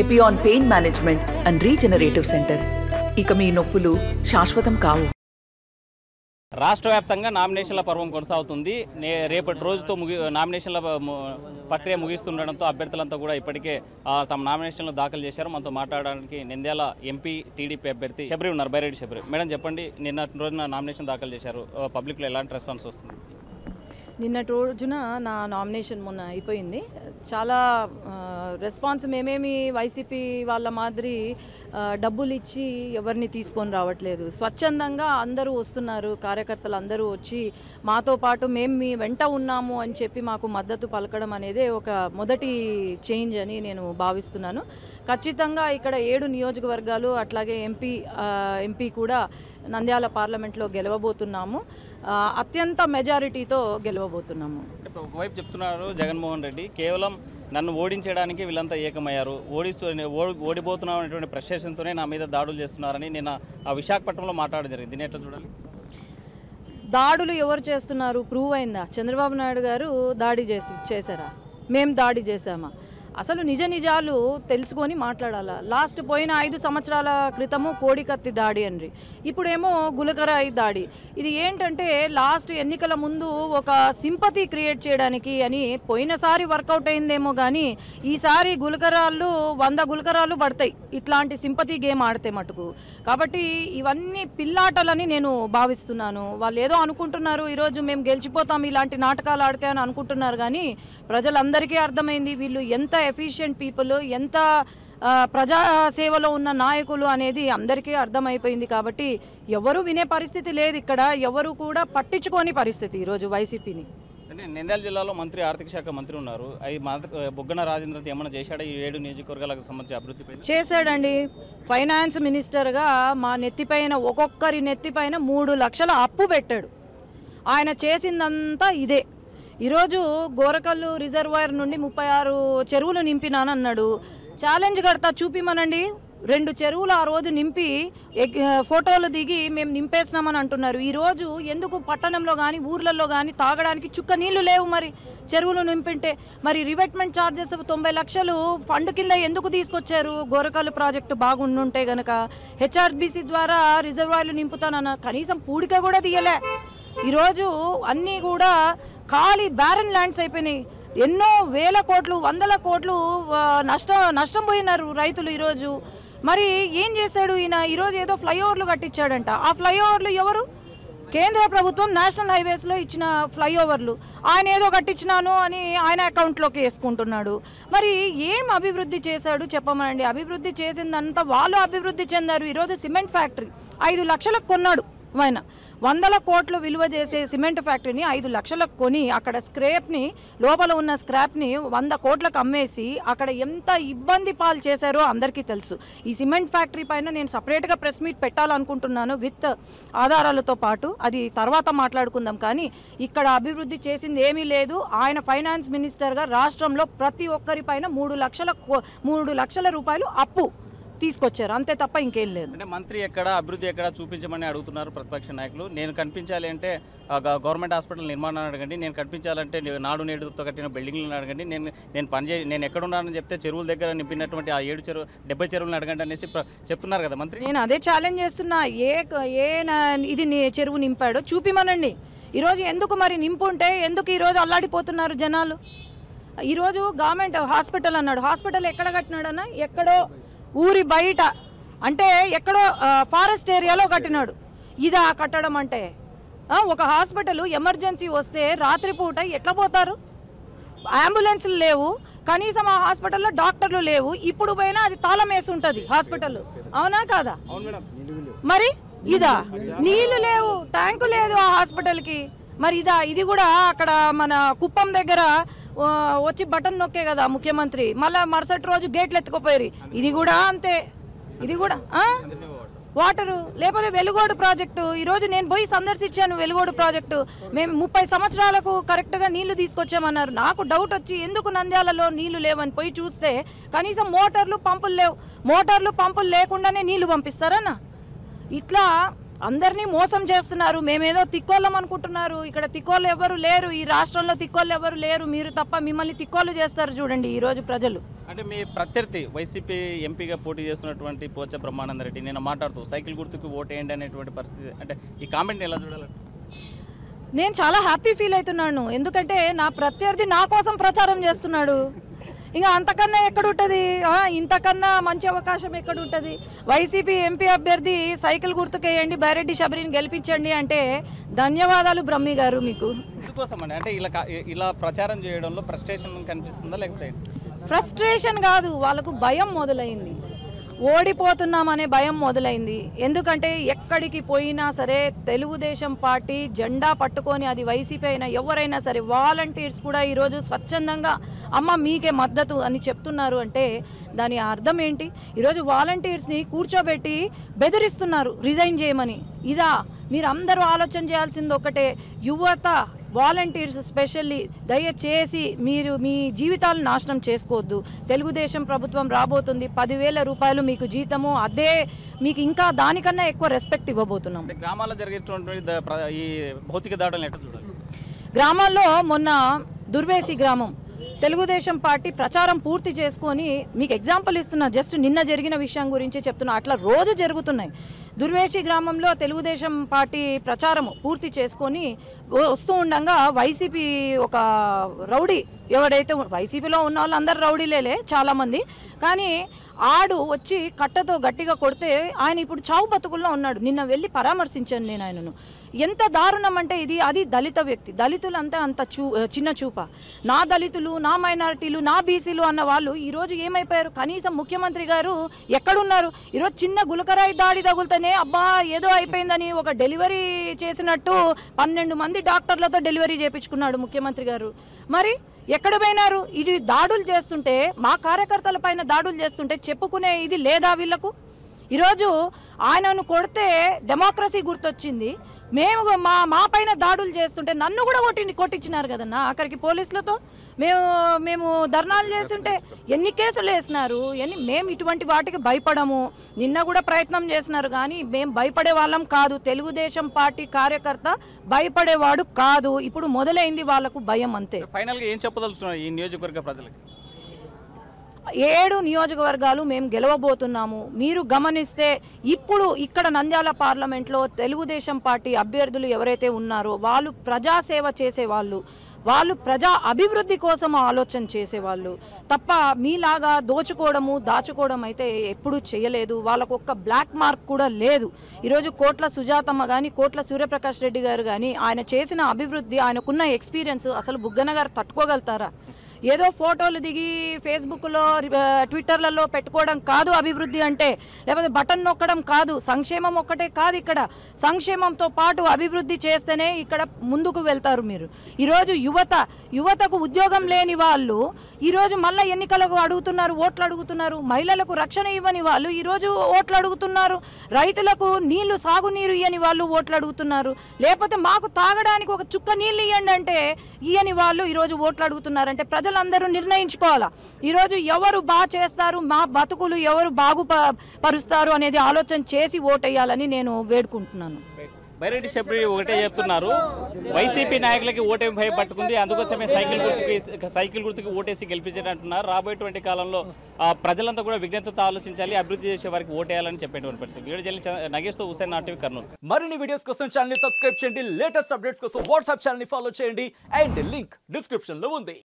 Epione pain management and regenerative centre. ఇక మీ నొప్పులు శాశ్వతం కావు. రాష్ట్ర వ్యాప్తంగా నామినేషన్ల పర్వం కొనసాగుతుంది. రేపటి రోజుతో నామినేషన్ల ప్రక్రియ ముగిస్తుండడంతో అభ్యర్థులంతా కూడా ఇప్పటికే తమ నామినేషన్లు దాఖలు చేశారు. మనతో మాట్లాడడానికి నంద్యాల ఎంపీ టీడీపీ అభ్యర్థి శబరి ఉన్నారు, బైరెడ్డి శబరి. మేడం చెప్పండి, నిన్నటి రోజున నామినేషన్ దాఖలు చేశారు, పబ్లిక్లో ఎలాంటి రెస్పాన్స్ వస్తుంది? నిన్నటి రోజున నా నామినేషన్ మొన్న అయిపోయింది. చాలా రెస్పాన్స్. మేమేమి వైసీపీ వాళ్ళ మాదిరి డబ్బులు ఇచ్చి ఎవరిని తీసుకొని రావట్లేదు. స్వచ్ఛందంగా అందరూ వస్తున్నారు. కార్యకర్తలు అందరూ వచ్చి మాతో పాటు మేము మీ వెంట ఉన్నాము అని చెప్పి మాకు మద్దతు పలకడం అనేది ఒక మొదటి చేంజ్ అని నేను భావిస్తున్నాను. ఖచ్చితంగా ఇక్కడ 7 నియోజకవర్గాలు అట్లాగే ఎంపీ కూడా నంద్యాల పార్లమెంట్లో గెలవబోతున్నాము. అత్యంత మెజారిటీతో గెలవబోతున్నాము. ఒకవైపు చెప్తున్నారు జగన్మోహన్ రెడ్డి, కేవలం నన్ను ఓడించడానికి వీళ్ళంతా ఏకమయ్యారు, ఓడిపోతున్నాం అనేటువంటి ప్రశ్నతోనే నా మీద దాడులు చేస్తున్నారని నిన్న విశాఖపట్నంలో మాట్లాడడం జరిగింది. దీన్ని ఎట్లా చూడాలి? దాడులు ఎవరు చేస్తున్నారు ప్రూవ్ అయిందా? చంద్రబాబు నాయుడు గారు దాడి చేశారా? మేము దాడి చేశామా? అసలు నిజాలు తెలుసుకొని మాట్లాడాలా. లాస్ట్ పోయిన 5 సంవత్సరాల క్రితము కోడికత్తి దాడి అండి, ఇప్పుడేమో గులకరాయి దాడి. ఇది ఏంటంటే లాస్ట్ ఎన్నికల ముందు ఒక సింపతి క్రియేట్ చేయడానికి అని పోయినసారి వర్కౌట్ అయిందేమో కానీ ఈసారి 100 గులకరాలు పడతాయి ఇట్లాంటి సింపతి గేమ్ ఆడితే మటుకు. కాబట్టి ఇవన్నీ పిల్లాటలని నేను భావిస్తున్నాను. వాళ్ళు ఏదో అనుకుంటున్నారు, ఈరోజు మేము గెలిచిపోతాం ఇలాంటి నాటకాలు ఆడితే అని అనుకుంటున్నారు. కానీ ప్రజలందరికీ అర్థమైంది వీళ్ళు ఎంత ఎఫిషియెంట్ పీపుల్, ఎంత ప్రజా సేవలో ఉన్న నాయకులు అనేది అందరికీ అర్థమైపోయింది. కాబట్టి ఎవరు వినే పరిస్థితి లేదు, ఇక్కడ ఎవరు కూడా పట్టించుకోని పరిస్థితి ఈరోజు వైసీపీని. అంటే నంద్యాల జిల్లాలో మంత్రి, ఆర్థిక శాఖ మంత్రి ఉన్నారు, బుగ్గన రాజేంద్ర ఏమైనా చేశాడా ఈ 7 నియోజకవర్గాలకు సంబంధించి అభివృద్ధి చేశాడండి? ఫైనాన్స్ మినిస్టర్గా మా నెత్తిపైన ఒక్కొక్కరి నెత్తిపైన 3 లక్షల అప్పు పెట్టాడు. ఆయన చేసిందంతా ఇదే. ఈరోజు గోరకల్లు రిజర్వాయర్ నుండి 36 చెరువులు నింపినానన్నాడు. ఛాలెంజ్ కడతా, చూపిమనండి. 2 చెరువులు ఆ రోజు నింపి ఫోటోలు దిగి మేము నింపేసినామని అంటున్నారు. ఈరోజు ఎందుకు పట్టణంలో కానీ ఊర్లలో కానీ తాగడానికి చుక్క నీళ్లు లేవు? మరి చెరువులు నింపింటే మరి రివెట్మెంట్ ఛార్జెస్ 90 లక్షలు ఫండ్ కింద ఎందుకు తీసుకొచ్చారు? గోరకల్లు ప్రాజెక్టు బాగుండుంటే గనక హెచ్ఆర్బీసీ ద్వారా రిజర్వాయర్లు నింపుతానన్న కనీసం పూడిక కూడా తీయలే. ఈరోజు అన్నీ కూడా ఖాళీ బ్యారన్ ల్యాండ్స్ అయిపోయినాయి. ఎన్నో వేల కోట్లు, 100 కోట్లు నష్టం పోయినారు రైతులు ఈరోజు. మరి ఏం చేశాడు ఈయన? ఈరోజు ఏదో ఫ్లైఓవర్లు కట్టించాడంట. ఆ ఫ్లైఓవర్లు ఎవరు? కేంద్ర ప్రభుత్వం నేషనల్ హైవేస్లో ఇచ్చిన ఫ్లైఓవర్లు. ఆయన ఏదో కట్టించినాను అని ఆయన అకౌంట్లోకి వేసుకుంటున్నాడు. మరి ఏం అభివృద్ధి చేశాడు చెప్పమనండి. అభివృద్ధి చేసిందంతా వాళ్ళు అభివృద్ధి చెందారు. ఈరోజు సిమెంట్ ఫ్యాక్టరీ 5 లక్షలకు కొన్నాడు ఆయన. 100 కోట్లు విలువ చేసే సిమెంట్ ఫ్యాక్టరీని 5 లక్షలకు కొని అక్కడ స్క్రాప్ని, లోపల ఉన్న స్క్రాప్ని 100 కోట్లకు అమ్మేసి అక్కడ ఎంత ఇబ్బంది పాలు చేశారో అందరికీ తెలుసు. ఈ సిమెంట్ ఫ్యాక్టరీ పైన నేను సపరేట్గా ప్రెస్ మీట్ పెట్టాలనుకుంటున్నాను విత్ ఆధారాలతో పాటు. అది తర్వాత మాట్లాడుకుందాం. కానీ ఇక్కడ అభివృద్ధి చేసింది ఏమీ లేదు. ఆయన ఫైనాన్స్ మినిస్టర్గా రాష్ట్రంలో ప్రతి ఒక్కరి పైన 3 లక్షల రూపాయలు అప్పు తీసుకొచ్చారు, అంతే తప్ప ఇంకేం లేదు. అంటే మంత్రి ఎక్కడ, అభివృద్ధి ఎక్కడ చూపించమని అడుగుతున్నారు ప్రతిపక్ష నాయకులు. నేను కనిపించాలి అంటే గవర్నమెంట్ హాస్పిటల్ నిర్మాణాన్ని అడగండి, నేను కనిపించాలంటే నాడు నేడుతో కట్టిన బిల్డింగ్లను అడగండి, నేను ఎక్కడున్నానని చెప్తే చెరువుల దగ్గర నింపినటువంటి ఆ 70 చెరువులను అడగండి అనేసి చెప్తున్నారు కదా మంత్రి. నేను అదే ఛాలెంజ్ చేస్తున్నా. ఇది చెరువు నింపాడో చూపిమనండి. ఈరోజు ఎందుకు మరి నింపుంటే ఎందుకు ఈరోజు అల్లాడిపోతున్నారు జనాలు? ఈరోజు గవర్నమెంట్ హాస్పిటల్ అన్నాడు. హాస్పిటల్ ఎక్కడ కట్టినాడన్నా? ఎక్కడో ఊరి బయట, అంటే ఎక్కడో ఫారెస్ట్ ఏరియాలో కట్టినాడు. ఇదా కట్టడం అంటే? ఒక హాస్పిటల్ ఎమర్జెన్సీ వస్తే రాత్రిపూట ఎట్లా పోతారు? అంబులెన్స్లు లేవు, కనీసం ఆ హాస్పిటల్లో డాక్టర్లు లేవు. ఇప్పుడు పోయినా అది తాళం వేసి ఉంటుంది హాస్పిటల్, అవునా కాదా? మరి ఇదా? నీళ్లు లేవు, ట్యాంకు లేదు ఆ హాస్పిటల్కి. మరి ఇది కూడా అక్కడ మన కుప్పం దగ్గర వచ్చి బటన్ నొక్కే కదా ముఖ్యమంత్రి, మళ్ళీ మరుసటి రోజు గేట్లు ఎత్తుకుపోయారు. ఇది కూడా అంతే. ఇది కూడా వాటరు. లేకపోతే వెలుగోడు ప్రాజెక్టు, ఈరోజు నేను పోయి సందర్శించాను వెలుగోడు ప్రాజెక్టు. మేము 30 సంవత్సరాలకు కరెక్ట్గా నీళ్లు తీసుకొచ్చామన్నారు. నాకు డౌట్ వచ్చి ఎందుకు నంద్యాలలో నీళ్లు లేవని పోయి చూస్తే కనీసం మోటార్లు పంపులు లేవు. మోటార్లు పంపులు లేకుండానే నీళ్లు పంపిస్తారన్న? ఇట్లా అందరినీ మోసం చేస్తున్నారు. మేమేదో తిక్కోళ్ళం అనుకుంటున్నారు. ఇక్కడ తిక్కోళ్ళు ఎవరు లేరు, ఈ రాష్ట్రంలో తిక్కోళ్ళు ఎవరు లేరు, మీరు తప్ప మిమ్మల్ని తిక్కోళ్ళు చేస్తారు చూడండి ఈరోజు ప్రజలు. అంటే మీ ప్రత్యర్థి వైసీపీ ఎంపీగా పోటీ చేస్తున్నటువంటి పోచ బ్రహ్మానంద రెడ్డి నేను మాట్లాడుతూ సైకిల్ గుర్తుకు ఓటేయండి అనేటువంటి పరిస్థితి, అంటే ఈ కామెంట్ ఎలా చూడాలంటే నేను చాలా హ్యాపీ ఫీల్ అవుతున్నాను. ఎందుకంటే నా ప్రత్యర్థి నా కోసం ప్రచారం చేస్తున్నాడు. ఇంకా అంతకన్నా ఎక్కడుంటుంది, ఇంతకన్నా మంచి అవకాశం ఎక్కడుంటుంది? వైసీపీ ఎంపీ అభ్యర్థి సైకిల్ గుర్తుకేయండి, బైరెడ్డి శబరిని గెలిపించండి అంటే ధన్యవాదాలు బ్రహ్మి గారు మీకు. ఎందుకోసం అండి, అంటే ఇలా ప్రచారం చేయడంలో ఫ్రస్ట్రేషన్ కనిపిస్తుందా లేకపోతే? ఫ్రస్ట్రేషన్ కాదు, వాళ్ళకు భయం మొదలైంది. ఓడిపోతున్నామనే భయం మొదలైంది. ఎందుకంటే ఎక్కడికి పోయినా సరే తెలుగుదేశం పార్టీ జెండా పట్టుకొని, అది వైసీపీ అయినా ఎవరైనా సరే, వాలంటీర్స్ కూడా ఈరోజు స్వచ్ఛందంగా అమ్మ మీకే మద్దతు అని చెప్తున్నారు. అంటే దాని అర్థం ఏంటి? ఈరోజు వాలంటీర్స్ని కూర్చోబెట్టి బెదిరిస్తున్నారు రిజైన్ చేయమని. ఇదా మీరు అందరూ ఆలోచన చేయాల్సింది ఒకటే, యువత వాలంటీర్స్ స్పెషల్లీ దయచేసి మీరు మీ జీవితాలను నాశనం చేసుకోవద్దు. తెలుగుదేశం ప్రభుత్వం రాబోతుంది, 10,000 రూపాయలు మీకు జీతము, అదే మీకు ఇంకా దానికన్నా ఎక్కువ రెస్పెక్ట్ ఇవ్వబోతున్నాం. గ్రామాల్లో జరిగేటువంటి ఈ భౌతిక దాడులను ఎట్లా చూడాలి? గ్రామాల్లో మొన్న దుర్వేసి గ్రామం తెలుగుదేశం పార్టీ ప్రచారం పూర్తి చేసుకొని, మీకు ఎగ్జాంపుల్ ఇస్తున్నా, జస్ట్ నిన్న జరిగిన విషయం గురించి చెప్తున్నా, అట్లా రోజు జరుగుతున్నాయి. దుర్వేసి గ్రామంలో తెలుగుదేశం పార్టీ ప్రచారం పూర్తి చేసుకొని వస్తూ ఉండగా వైసీపీ ఒక రౌడీ, ఎవరైతే వైసీపీలో ఉన్న వాళ్ళు అందరు రౌడీలేలే చాలామంది, కానీ ఆడు వచ్చి కట్టతో గట్టిగా కొడితే ఆయన ఇప్పుడు చావు బతుకుల్లో ఉన్నాడు. నిన్న వెళ్ళి పరామర్శించాను నేను ఆయనను. ఎంత దారుణం అంటే ఇది, అది దళిత వ్యక్తి. దళితులంతా అంత చిన్న చూప. నా దళితులు, నా మైనారిటీలు, నా బీసీలు అన్న వాళ్ళు ఈరోజు ఏమైపోయారు? కనీసం ముఖ్యమంత్రి గారు ఎక్కడున్నారు? ఈరోజు చిన్న గులకరాయి దాడి తగులుతూనే అబ్బా ఏదో అయిపోయిందని ఒక డెలివరీ చేసినట్టు 12 మంది డాక్టర్లతో డెలివరీ చేయించుకున్నాడు ముఖ్యమంత్రి గారు. మరి ఎక్కడ పోయినారు? ఇది దాడులు చేస్తుంటే, మా కార్యకర్తల పైన దాడులు చేస్తుంటే చెప్పుకునే ఇది లేదా వీళ్లకు? ఈరోజు ఆయనను కొడితే డెమోక్రసీ గుర్తొచ్చింది. మేము మా పైన దాడులు చేస్తుంటే నన్ను కూడా కొట్టించినారు కదన్నా ఆఖరికి పోలీసులతో. మేము ధర్నాలు చేస్తుంటే ఎన్ని కేసులు వేసినారు, మేము ఇటువంటి వాటికి భయపడము. నిన్న కూడా ప్రయత్నం చేసినారు, కానీ మేము భయపడే వాళ్ళం కాదు. తెలుగుదేశం పార్టీ కార్యకర్త భయపడేవాడు కాదు. ఇప్పుడు మొదలైంది వాళ్ళకు భయం, అంతే. ఫైనల్గా ఏం చెప్పదలుచున్నారు ఈ నియోజకవర్గ ప్రజలకి? 7 నియోజకవర్గాలు మేము గెలవబోతున్నాము. మీరు గమనిస్తే ఇప్పుడు ఇక్కడ నంద్యాల పార్లమెంట్లో తెలుగుదేశం పార్టీ అభ్యర్థులు ఎవరైతే ఉన్నారో వాళ్ళు ప్రజాసేవ చేసేవాళ్ళు, వాళ్ళు ప్రజా అభివృద్ధి కోసం ఆలోచన చేసేవాళ్ళు తప్ప మీలాగా దోచుకోవడము దాచుకోవడం అయితే ఎప్పుడూ చేయలేదు. వాళ్ళకు ఒక్క బ్లాక్ మార్క్ కూడా లేదు. ఈరోజు కోట్ల సుజాతమ్మ కానీ, కోట్ల సూర్యప్రకాష్ రెడ్డి గారు కానీ, ఆయన చేసిన అభివృద్ధి, ఆయనకున్న ఎక్స్పీరియన్స్ అసలు బుగ్గన గారు తట్టుకోగలుగుతారా? ఏదో ఫోటోలు దిగి ఫేస్బుక్లో ట్విట్టర్లలో పెట్టుకోవడం కాదు అభివృద్ధి అంటే, లేకపోతే బటన్ నొక్కడం కాదు. సంక్షేమం ఒక్కటే కాదు, ఇక్కడ సంక్షేమంతో పాటు అభివృద్ధి చేస్తేనే ఇక్కడ ముందుకు వెళ్తారు మీరు. ఈరోజు యువతకు ఉద్యోగం లేని వాళ్ళు ఈరోజు మళ్ళీ ఎన్నికలకు అడుగుతున్నారు, ఓట్లు అడుగుతున్నారు. మహిళలకు రక్షణ ఇవ్వని వాళ్ళు ఈరోజు ఓట్లు అడుగుతున్నారు. రైతులకు నీళ్లు, సాగునీరు ఇయ్యని వాళ్ళు ఓట్లు అడుగుతున్నారు. లేకపోతే మాకు తాగడానికి ఒక చుక్క నీళ్ళు ఇవ్వండి అంటే ఇయ్యని వాళ్ళు ఈరోజు ఓట్లు అడుగుతున్నారంటే ప్రజలందరూ నిర్ణయించుకోవాలా ఈరోజు ఎవరు బాగా చేస్తారు, మా బతుకులు ఎవరు బాగుపరుస్తారు అనేది ఆలోచన చేసి ఓటేయాలని నేను వేడుకుంటున్నాను. బైరెడ్డి శబరి ఒకటే చెప్తున్నారు, వైసీపీ నాయకులకి ఓటమి భయపట్టుకుంది, అందుకోసమే సైకిల్ గుర్తుకి ఓటేసి గెలిపించారంటున్నారు. రాబోయేటువంటి కాలంలో ప్రజలంతా కూడా విజ్ఞతతో ఆలోచించాలి, అభివృద్ధి చేసే వారికి ఓటేయాలని చెప్పేటువంటి పరిస్థితి. వీడియో నగేష్తో హుసేన్, RTV కర్నూలు. మరిన్ని వీడియోస్ కోసం ఛానల్ ని సబ్స్క్రైబ్ చేయండి, లేటెస్ట్ అప్డేట్స్ కోసం వాట్సాప్ ఛానల్ ని ఫాలో చేయండి, అండ్ లింక్ డిస్క్రిప్షన్ లో ఉంది.